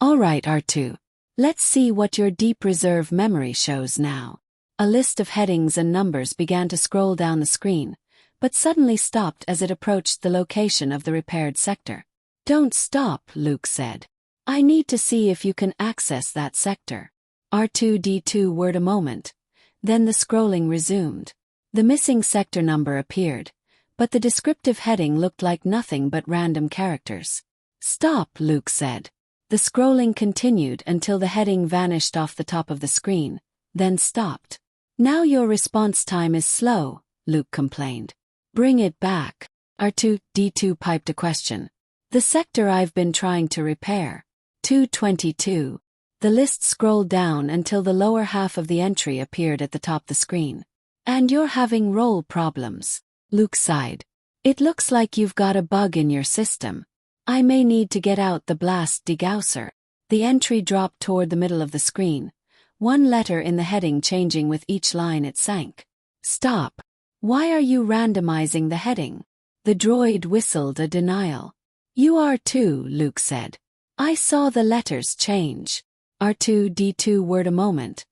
Alright, Artoo. Let's see what your deep reserve memory shows now. A list of headings and numbers began to scroll down the screen, but suddenly stopped as it approached the location of the repaired sector. Don't stop, Luke said. I need to see if you can access that sector. R2-D2 word a moment. Then the scrolling resumed. The missing sector number appeared, but the descriptive heading looked like nothing but random characters. Stop, Luke said. The scrolling continued until the heading vanished off the top of the screen, then stopped. Now your response time is slow, Luke complained. Bring it back. R2-D2 piped a question. The sector I've been trying to repair. 222. The list scrolled down until the lower half of the entry appeared at the top of the screen. And you're having roll problems. Luke sighed. It looks like you've got a bug in your system. I may need to get out the blast degausser. The entry dropped toward the middle of the screen, one letter in the heading changing with each line it sank. Stop. Why are you randomizing the heading? The droid whistled a denial. You are too, Luke said. I saw the letters change. R2-D2 word a moment,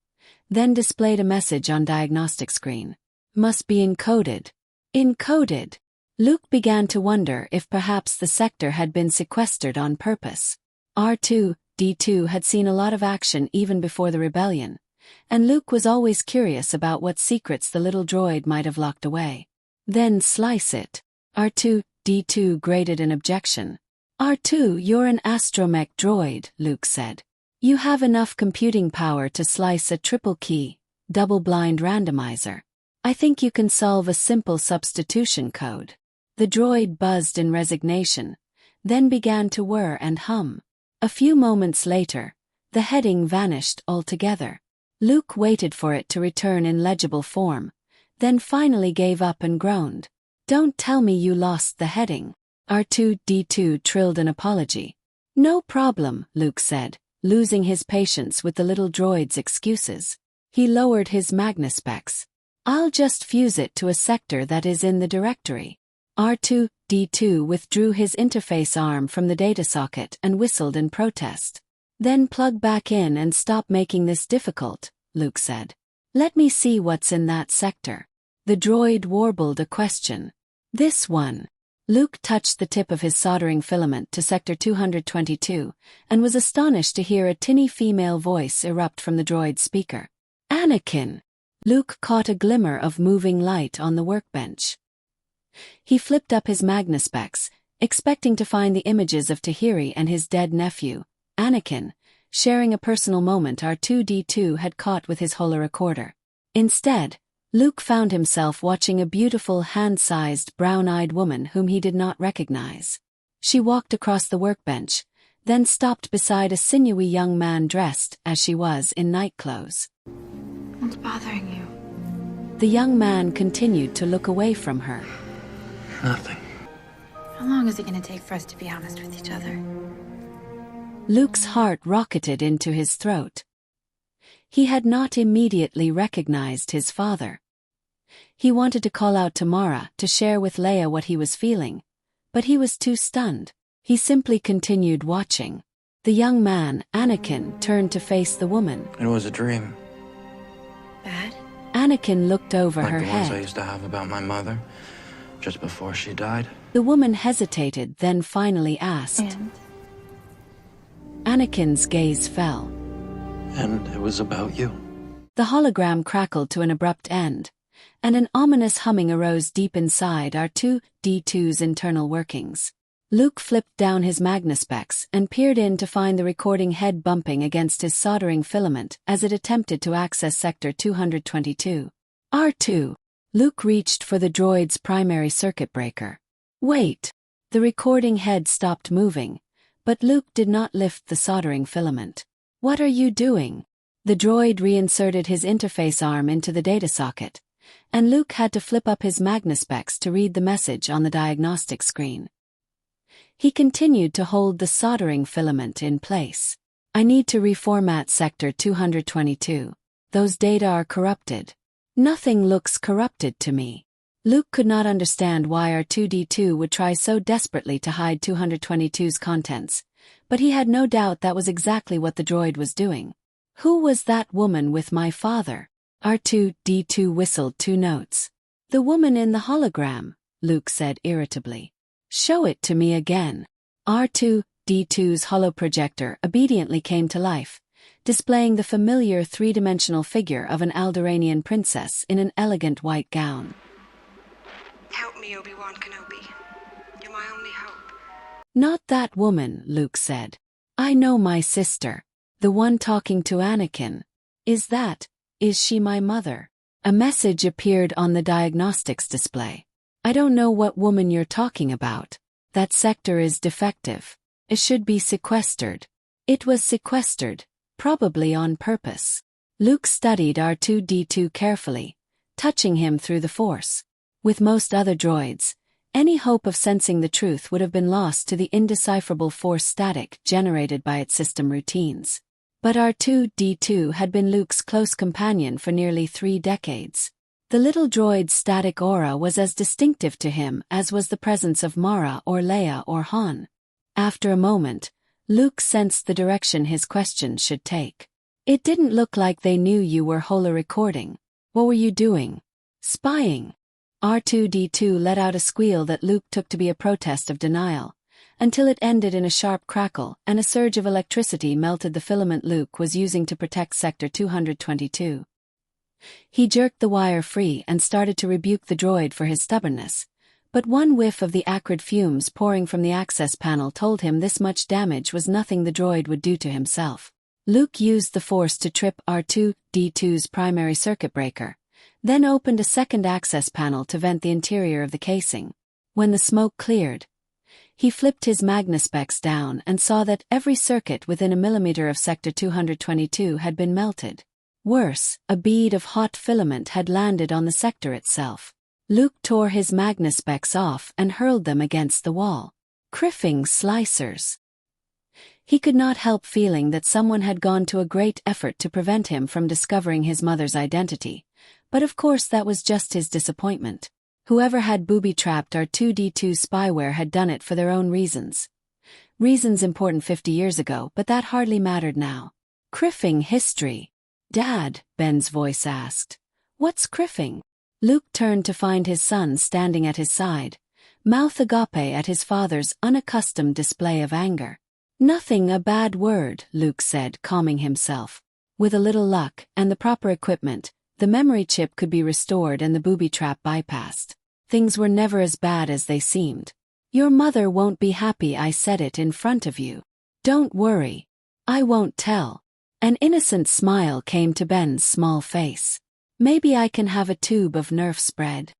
then displayed a message on diagnostic screen. Must be encoded. Encoded. Luke began to wonder if perhaps the sector had been sequestered on purpose. R2-D2 had seen a lot of action even before the rebellion, and Luke was always curious about what secrets the little droid might have locked away. Then slice it. R2-D2 grated an objection. R2, you're an astromech droid, Luke said. You have enough computing power to slice a triple-key, double-blind randomizer. I think you can solve a simple substitution code. The droid buzzed in resignation, then began to whir and hum. A few moments later, the heading vanished altogether. Luke waited for it to return in legible form, then finally gave up and groaned. Don't tell me you lost the heading. R2-D2 trilled an apology. No problem, Luke said, losing his patience with the little droid's excuses. He lowered his magnispecs. I'll just fuse it to a sector that is in the directory. R2-D2 withdrew his interface arm from the data socket and whistled in protest. Then plug back in and stop making this difficult, Luke said. Let me see what's in that sector. The droid warbled a question. This one. Luke touched the tip of his soldering filament to sector 222 and was astonished to hear a tinny female voice erupt from the droid's speaker. Anakin! Luke caught a glimmer of moving light on the workbench. He flipped up his magnispecs, expecting to find the images of Tahiri and his dead nephew, Anakin, sharing a personal moment R2-D2 had caught with his holorecorder. Instead, Luke found himself watching a beautiful hand-sized brown-eyed woman whom he did not recognize. She walked across the workbench, then stopped beside a sinewy young man dressed, as she was, in night clothes. What's bothering you? The young man continued to look away from her. Nothing. How long is it going to take for us to be honest with each other? Luke's heart rocketed into his throat. He had not immediately recognized his father. He wanted to call out to Mara to share with Leia what he was feeling, but he was too stunned. He simply continued watching. The young man, Anakin, turned to face the woman. It was a dream. Bad? Anakin looked over her Like the ones I head. used to have about my mother, just before she died. The woman hesitated, then finally asked. And? Anakin's gaze fell. And it was about you. The hologram crackled to an abrupt end, and an ominous humming arose deep inside R2-D2's internal workings. Luke flipped down his magnispecs and peered in to find the recording head bumping against his soldering filament as it attempted to access sector 222. R2. Luke reached for the droid's primary circuit breaker. Wait! The recording head stopped moving, but Luke did not lift the soldering filament. What are you doing? The droid reinserted his interface arm into the data socket, and Luke had to flip up his magnispecs to read the message on the diagnostic screen. He continued to hold the soldering filament in place. I need to reformat sector 222. Those data are corrupted. Nothing looks corrupted to me. Luke could not understand why R2-D2 would try so desperately to hide 222's contents, but he had no doubt that was exactly what the droid was doing. Who was that woman with my father? R2-D2 whistled 2 notes. The woman in the hologram, Luke said irritably. Show it to me again. R2-D2's holoprojector obediently came to life, displaying the familiar 3-dimensional figure of an Alderaanian princess in an elegant white gown. Help me, Obi-Wan Kenobi. You're my only hope. Not that woman, Luke said. I know my sister. The one talking to Anakin. Is she my mother? A message appeared on the diagnostics display. I don't know what woman you're talking about. That sector is defective. It should be sequestered. It was sequestered, probably on purpose. Luke studied R2-D2 carefully, touching him through the Force. With most other droids, any hope of sensing the truth would have been lost to the indecipherable Force static generated by its system routines. But R2-D2 had been Luke's close companion for nearly 3 decades. The little droid's static aura was as distinctive to him as was the presence of Mara or Leia or Han. After a moment, Luke sensed the direction his questions should take. It didn't look like they knew you were holo-recording. What were you doing? Spying. R2-D2 let out a squeal that Luke took to be a protest of denial, until it ended in a sharp crackle and a surge of electricity melted the filament Luke was using to protect Sector 222. He jerked the wire free and started to rebuke the droid for his stubbornness, but one whiff of the acrid fumes pouring from the access panel told him this much damage was nothing the droid would do to himself. Luke used the Force to trip R2-D2's primary circuit breaker, then opened a second access panel to vent the interior of the casing. When the smoke cleared, he flipped his magnospecs down and saw that every circuit within a millimeter of Sector 222 had been melted. Worse, a bead of hot filament had landed on the sector itself. Luke tore his magnospecs off and hurled them against the wall. Criffing slicers. He could not help feeling that someone had gone to a great effort to prevent him from discovering his mother's identity, but of course that was just his disappointment. Whoever had booby-trapped R2-D2 spyware had done it for their own reasons. Reasons important 50 years ago, but that hardly mattered now. Criffing history. Dad, Ben's voice asked. What's criffing? Luke turned to find his son standing at his side, mouth agape at his father's unaccustomed display of anger. Nothing, a bad word, Luke said, calming himself. With a little luck and the proper equipment, the memory chip could be restored and the booby trap bypassed. Things were never as bad as they seemed. Your mother won't be happy I said it in front of you. Don't worry. I won't tell. An innocent smile came to Ben's small face. Maybe I can have a tube of Nerf spread.